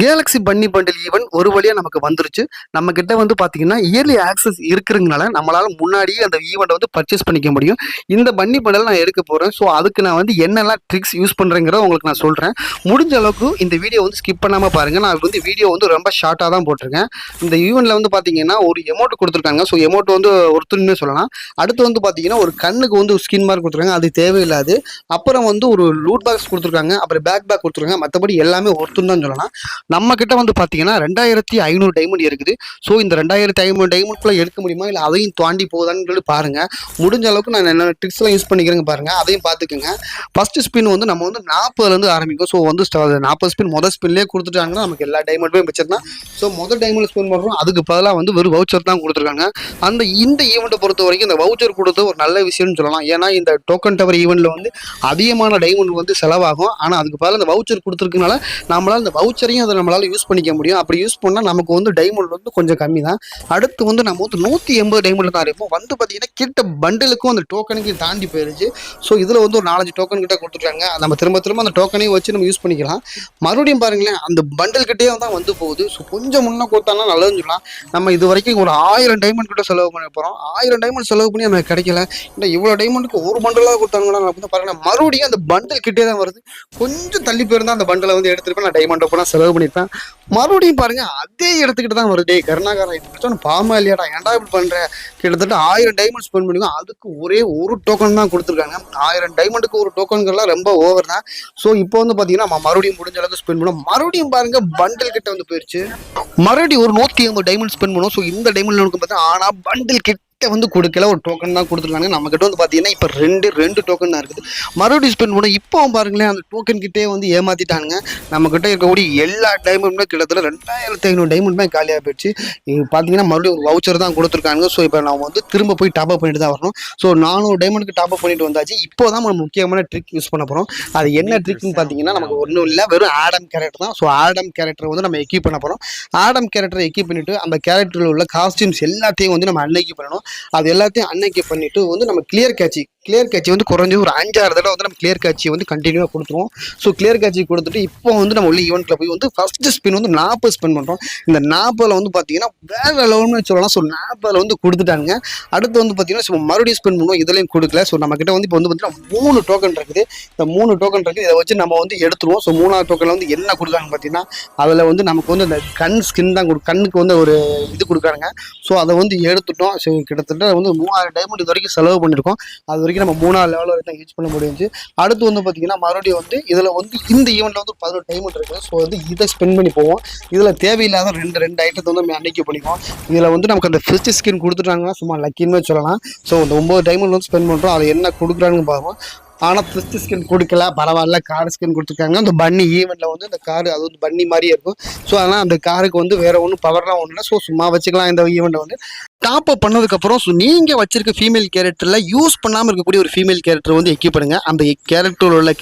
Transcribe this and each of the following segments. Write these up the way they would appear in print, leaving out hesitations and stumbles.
Galaxy பன்னி bundle event ஒரு வழியா நமக்கு வந்துருச்சு. நம்ம கிட்ட வந்து பார்த்தீங்கன்னா, இயர்லி ஆக்சஸ் இருக்கிறதுனால, நம்மளால முன்னாடியே அந்த ஈவெண்ட்ட வந்து பர்ச்சேஸ் பண்ணிக்க முடியும். இந்த பன்னி பண்டல் நான் எடுக்க போறேன். ஸோ, அதுக்கு நான் வந்து என்னெல்லாம் ட்ரிக்ஸ் யூஸ் பண்றேங்கிறத உங்களுக்கு நான் சொல்றேன். முடிஞ்ச அளவுக்கு இந்த வீடியோ வந்து ஸ்கிப் பண்ணாம பாருங்க. நான் வந்து வீடியோ வந்து ரொம்ப ஷார்ட்டா தான் போட்டிருக்கேன். இந்த ஈவெண்ட்ல வந்து பார்த்தீங்கன்னா, ஒரு எமௌண்ட் குடுத்துருக்காங்க. ஸோ, எமௌண்ட் வந்து ஒர்த்துன்னே சொல்லலாம். அடுத்து வந்து பார்த்தீங்கன்னா, ஒரு கண்ணுக்கு வந்து ஸ்கின் மார்க் குடுத்துருக்காங்க. அது தேவையில்லாது. அப்புறம் வந்து ஒரு லூட் பாக்ஸ் குடுத்துருக்காங்க. அப்புறம் பேக் குடுத்துருக்காங்க. மத்தபடி எல்லாமே ஒர்த்துன்னு தான் சொல்லலாம். நம்ம கிட்ட வந்து பார்த்தீங்கன்னா 2500 டைமண்ட் இருக்குது. ஸோ இந்த 2500 டைமண்ட்குள்ள எடுக்க முடியுமா? இல்ல அதையும் தாண்டி போகுதான்னு சொல்லி பாருங்க. முடிஞ்ச அளவுக்கு நான் என்னென்ன ட்ரிக்ஸ்லாம் யூஸ் பண்ணிக்கிறேங்க பாருங்க. அதையும் பார்த்துக்கங்க. ஃபர்ஸ்ட் ஸ்பின் வந்து நம்ம வந்து 40லேருந்து ஆரம்பிக்கும். ஸோ வந்து 40 ஸ்பின் மொதல் ஸ்பின்லேயே கொடுத்துட்டாங்கன்னா நமக்கு எல்லா டைமண்டுமே மிச்சம் தான். ஸோ மொதல் டைமண்ட் ஸ்பின் பண்ணுறோம். அதுக்கு பதிலாக வந்து வெறும் வவுச்சர் தான் கொடுத்துருக்காங்க. இந்த ஈவெண்ட்டை பொறுத்த வரைக்கும் இந்த வவுச்சர் கொடுத்தது ஒரு நல்ல விஷயம்னு சொல்லலாம். ஏன்னா இந்த டோக்கன் டவர் ஈவெண்ட்ல வந்து அதிகமான டைமண்ட் வந்து செலவாகும். ஆனால் அதுக்கு பதிலாக இந்த வவுச்சர் கொடுத்துருக்கனால நம்மளால இந்த வவுச்சரையும் அதை நம்மளால யூஸ் பண்ணிக்க முடியும். அப்படி யூஸ் பண்ணால் நமக்கு வந்து டைமண்ட் வந்து கொஞ்சம் கம்மி தான். அடுத்து வந்து நம்ம வந்து 180 டைமண்ட் தான் இருப்போம். வந்து பார்த்தீங்கன்னா கிட்ட பண்டலுக்கும் அந்த டோக்கனுக்கு தாண்டி போயிருச்சு. ஸோ இதில் வந்து ஒரு 4-5 டோக்கன் கிட்ட கொடுத்துருக்காங்க. நம்ம திரும்ப அந்த டோக்கனையும் வச்சு நம்ம யூஸ் பண்ணிக்கலாம். மறுபடியும் பாருங்களேன், அந்த பண்டல் கிட்டே தான் வந்து போகுது. ஸோ கொஞ்சம் முன்னே கொடுத்தாலும் நல்லதுன்னு சொல்லலாம். நம்ம இது வரைக்கும் ஒரு 1000 டைமண்ட் கிட்ட செலவு பண்ண போகிறோம். 1000 டைமண்ட் செலவு பண்ணி நமக்கு கிடைக்கல. இல்லை இவ்வளோ டைமண்டுக்கு ஒரு பண்டலாக கொடுத்தாங்கன்னா பாருங்க, மறுபடியும் அந்த பண்டல் கிட்டே தான் வருது. கொஞ்சம் தள்ளி போயிருந்தா அந்த பண்டலை வந்து எடுத்துருப்பேன். நான் டைமண்ட் போனால் செலவு பண்ணியிருப்பேன். மறுபடியும் பாருங்க, அதே இடத்துக்கிட்ட தான் வருது. கருணாகரன் பாமா இல்லையாடா, ஏன்டா இப்படி பண்ற? கிட்டத்தட்ட 1000 டைமண்ட் ஸ்பெண்ட் பண்ணிருக்கோம். அதுக்கு ஒரே ஒரு டோக்கன் தான் கொடுத்துருக்காங்க. 1000 டைமண்டுக்கு ஒரு டோக்கன்கள்லாம் ரொம்ப ஓவர் தான். ஸோ இப்போ வந்து பார்த்தீங்கன்னா நம்ம மறுபடியும் முடிஞ்ச அளவுக்கு ஸ்பெண்ட் பண்ணோம். மறுபடியும் பாருங்க பண்டில் கிட்ட வந்து போயிடுச்சு. மறுபடியும் ஒரு 180 டைமண்ட் ஸ்பெண்ட் பண்ணுவோம். ஸோ இந்த டைமண்ட் பார்த்தா ஆனால் பண்டில் கிட்ட வந்து கொடுக்கல, ஒரு டோக்கன் தான் கொடுத்துருக்காங்க. நம்ம கிட்ட வந்து பார்த்தீங்கன்னா இப்போ ரெண்டு டோக்கன் தான் இருக்குது. மறுபடியும் ஸ்பெண்ட் பண்ணோம். இப்போ பாருங்களேன், அந்த டோக்கன் கிட்டே வந்து ஏமாத்திட்டாங்க. நம்ம கிட்ட இருக்கக்கூடிய எல்லா டைமண்டுமே கிட்டத்தட்ட 2500 டைமண்ட் காலியாக போயிடுச்சு. இது பார்த்தீங்கன்னா மறுபடியும் ஒரு வவுச்சர் தான் கொடுத்துருக்காங்க. ஸோ இப்போ நம்ம வந்து திரும்ப போய் டாப் அப் பண்ணிட்டு தான் வரணும். ஸோ 400 டைமண்டுக்கு டாப் அப் பண்ணிட்டு வந்தாச்சு. இப்போ தான் நம்ம முக்கியமான ட்ரிக் யூஸ் பண்ண போகிறோம். அது என்ன ட்ரிக்னு பார்த்தீங்கன்னா, நமக்கு ஒன்றும் இல்லை, வெறும் ஆடம் கேரக்டர் தான். ஸோ ஆடம் கேரக்டர் வந்து நம்ம எக்யூப் பண்ண போகிறோம். ஆடம் கேரக்டரை எக்யூப் பண்ணிட்டு அந்த கேரக்டரில் உள்ள காஸ்டியூம்ஸ் எல்லாத்தையும் வந்து நம்ம அன்னைக்கு பண்ணணும். அது எல்லாத்தையும் அன்னைக்கு பண்ணிட்டு வந்து நம்ம கிளியர் கேட்சி வந்து குறைஞ்சி ஒரு 5-6 தடவை வந்து நம்ம கிளியர் கேட்சி வந்து கண்டினியூவாக கொடுத்துருவோம். ஸோ கிளியர் கேட்சி கொடுத்துட்டு இப்போ வந்து நம்ம உள்ள ஈவெண்ட்டில் போய் வந்து ஃபர்ஸ்ட் ஸ்பின் வந்து 40 ஸ்பின் பண்ணுறோம். இந்த 40ல் வந்து பார்த்தீங்கன்னா வேற லெவல்னு சொல்லலாம். ஸோ 40ல் வந்து கொடுத்துட்டாங்க. அடுத்து வந்து பார்த்தீங்கன்னா ஸோ மறுபடியும் ஸ்பின் பண்ணுவோம். இதுலையும் கொடுக்கல. ஸோ நம்ம கிட்ட வந்து இப்போ வந்து பார்த்தீங்கன்னா 3 டோக்கன் இருக்குது. இந்த 3 டோக்கன் இருக்குது. இதை வச்சு நம்ம வந்து எடுத்துருவோம். ஸோ 3வது டோக்கனில் வந்து என்ன கொடுக்குறாங்க பார்த்தீங்கன்னா, அதில் வந்து நமக்கு வந்து இந்த கண் ஸ்கின் தான் கண்ணுக்கு வந்து ஒரு இது கொடுக்குறாங்க. ஸோ அதை வந்து எடுத்துட்டோம். ஸோ கிட்டத்தட்ட வந்து 3000 டைமண்ட் இது வரைக்கும் செலவு பண்ணியிருக்கோம். அது வரைக்கும் நம்ம 3வது லெவலில் வரைக்கும் தான் யூஸ் பண்ண முடிஞ்சு. அடுத்து வந்து பார்த்தீங்கன்னா மறுபடியும் வந்து இதில் வந்து இந்த ஈவெண்ட்டில் வந்து 11 டைமண்ட் இருக்குது. ஸோ வந்து இதை ஸ்பெண்ட் பண்ணி போவோம். இதில் தேவையில்லாத ரெண்டு ஐட்டத்தை வந்து நம்ம அன்னைக்கு பண்ணிப்போம். இதில் வந்து நமக்கு அந்த ஃபிஸ்ட் ஸ்கின் கொடுத்துட்டாங்கன்னா சும்மா லக்கின்னு சொல்லலாம். ஸோ இந்த 9 டைமண்ட் வந்து ஸ்பெண்ட் பண்ணுறோம். அதை என்ன கொடுக்குறாங்கன்னு பார்ப்போம். ஆனால் ஃபிஸ்ட் ஸ்கின் கொடுக்கல, பரவாயில்ல. கார் ஸ்கின் கொடுத்துருக்காங்க. அந்த பன்னி ஈவெண்ட்டில் வந்து அந்த கார் அது வந்து பன்னி மாதிரியே இருக்கும். ஸோ அதனால் அந்த காருக்கு வந்து வேறு ஒன்றும் பவர்லாம் ஒன்றும் இல்லை. ஸோ சும்மா வச்சுக்கலாம். இந்த ஈவெண்ட்டை வந்து டாப் அப் பண்ணதுக்கப்புறம் ஸோ நீங்கள் வச்சிருக்க ஃபீமேல் கேரக்டரில் யூஸ் பண்ணாமல் இருக்கக்கூடிய ஒரு ஃபீமேல் கேரக்டர் வந்து எக்யூப் பண்ணுங்கள். அந்த கேரக்டரில் உள்ள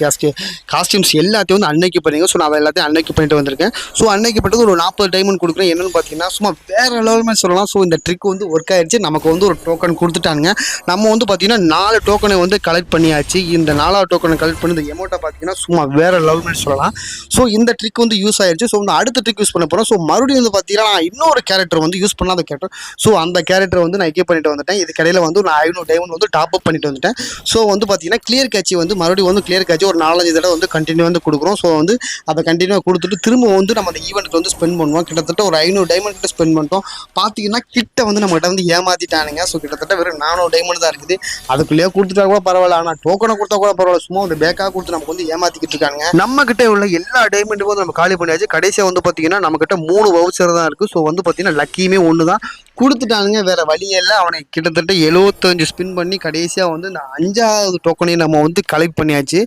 காஸ்டியூம்ஸ் எல்லாத்தையும் வந்து அன்னைக்கு பண்ணுங்க. ஸோ நான் எல்லாத்தையும் அன்னைக்கு பண்ணிட்டு வந்திருக்கேன். ஸோ அன்னைக்கு பண்ணிட்டு ஒரு 40 டைமண்ட் கொடுக்குறேன். என்னென்னு பார்த்தீங்கன்னா சும்மா வேறு லெவல்மே சொல்லலாம். ஸோ இந்த ட்ரிக் வந்து ஒர்க் ஆயிடுச்சு. நமக்கு வந்து ஒரு டோக்கன் கொடுத்துட்டாங்க. நம்ம வந்து பார்த்தீங்கன்னா 4 டோக்கனை வந்து கலெக்ட் பண்ணியாச்சு. இந்த 4வது டோக்கனை கலெக்ட் பண்ணி இந்த எமௌண்ட்டை பார்த்தீங்கன்னா சும்மா வேறு லெவல்மே சொல்லலாம். ஸோ இந்த ட்ரிக் வந்து யூஸ் ஆயிடுச்சு. ஸோ இந்த அடுத்த ட்ரிக் யூஸ் பண்ண போகிறோம். ஸோ மறுபடியும் வந்து பார்த்தீங்கன்னா நான் இன்னொரு கேரக்டர் வந்து யூஸ் பண்ணாத கேரக்டர். ஸோ அந்த கேரக்டர் வந்து நான் எக்யூப் பண்ணிட்டு வந்துட்டேன். இது கடையில் வந்து நான் 500 டைமண்ட் வந்து டாப் அப் பண்ணிட்டு வந்துட்டேன். ஸோ வந்து பார்த்தீங்கன்னா கிளியர் கேட்சி வந்து மறுபடியும் வந்து கிளியர் கேட்சி ஒரு 4-5 தடவை வந்து கண்டினியூ வந்து கொடுக்குறோம். ஸோ வந்து அதை கண்டினியூவாக கொடுத்துட்டு திரும்ப வந்து நம்ம அந்த ஈவெண்ட்டுக்கு வந்து ஸ்பெண்ட் பண்ணுவோம். கிட்டத்தட்ட ஒரு 500 டைமண்ட் கிட்ட ஸ்பெண்ட் பண்ணிட்டோம். பார்த்தீங்கன்னா கிட்ட வந்து நம்மகிட்ட வந்து ஏமாத்திட்டானுங்க. ஸோ கிட்டத்தட்ட வெறும் 400 டைமண்ட் தான் இருக்குது. அதுக்குள்ளேயே கொடுத்துட்டா கூட பரவாயில்ல. ஆனால் டோக்கனை கொடுத்தா கூட பரவாயில்ல. சும்மா வந்து பேக்காக கொடுத்து நமக்கு வந்து ஏமாத்திக்கிட்டு இருக்காங்க. நம்ம கிட்ட உள்ள எல்லா டைமண்ட்டும் வந்து நம்ம காலி பண்ணியாச்சு. கடைசியாக வந்து பார்த்தீங்கன்னா நம்ம கிட்ட 3 வவுச்சர் தான் இருக்குது. ஸோ வந்து பார்த்தீங்கன்னா லக்கியுமே ஒன்று தான் கொடுத்துட்டானுங்க. வேற வழியே இல்லை. அவனை கிட்டத்தட்ட 75 ஸ்பின் பண்ணி கடைசியாக வந்து இந்த 5வது டோக்கனையும் நம்ம வந்து கலெக்ட் பண்ணியாச்சு.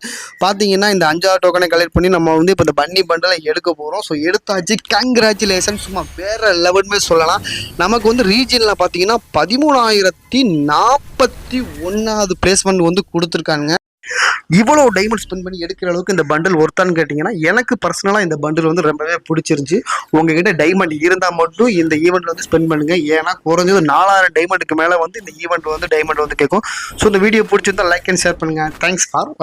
பார்த்தீங்கன்னா இந்த 5வது டோக்கனை கலெக்ட் பண்ணி நம்ம வந்து இப்போ இந்த பன்னி பண்டலை எடுக்க போகிறோம். ஸோ எடுத்தாச்சு. கங்க்ராச்சுலேஷன். சும்மா வேற லெவல்மே சொல்லலாம். நமக்கு வந்து ரீஜனில் பார்த்தீங்கன்னா 13,041வது பிளேஸ்மெண்ட் வந்து கொடுத்துருக்காங்க. இவ்வளோ டைமண்ட் ஸ்பெண்ட் பண்ணி எடுக்கிற அளவுக்கு இந்த பண்டில் ஒர்த்தான்னு கேட்டிங்கன்னா, எனக்கு பர்சனலாக இந்த பண்டில் வந்து ரொம்பவே பிடிச்சிருந்துச்சு. உங்ககிட்ட டைமண்ட் இருந்தால் மட்டும் இந்த ஈவெண்ட் வந்து ஸ்பெண்ட் பண்ணுங்கள். ஏன்னா குறைஞ்சது 4000 டைமண்டுக்கு மேலே வந்து இந்த ஈவெண்ட் வந்து டைமண்ட் வந்து கேட்கும். ஸோ இந்த வீடியோ பிடிச்சிருந்தா லைக் அண்ட் ஷேர் பண்ணுங்கள். Thanks for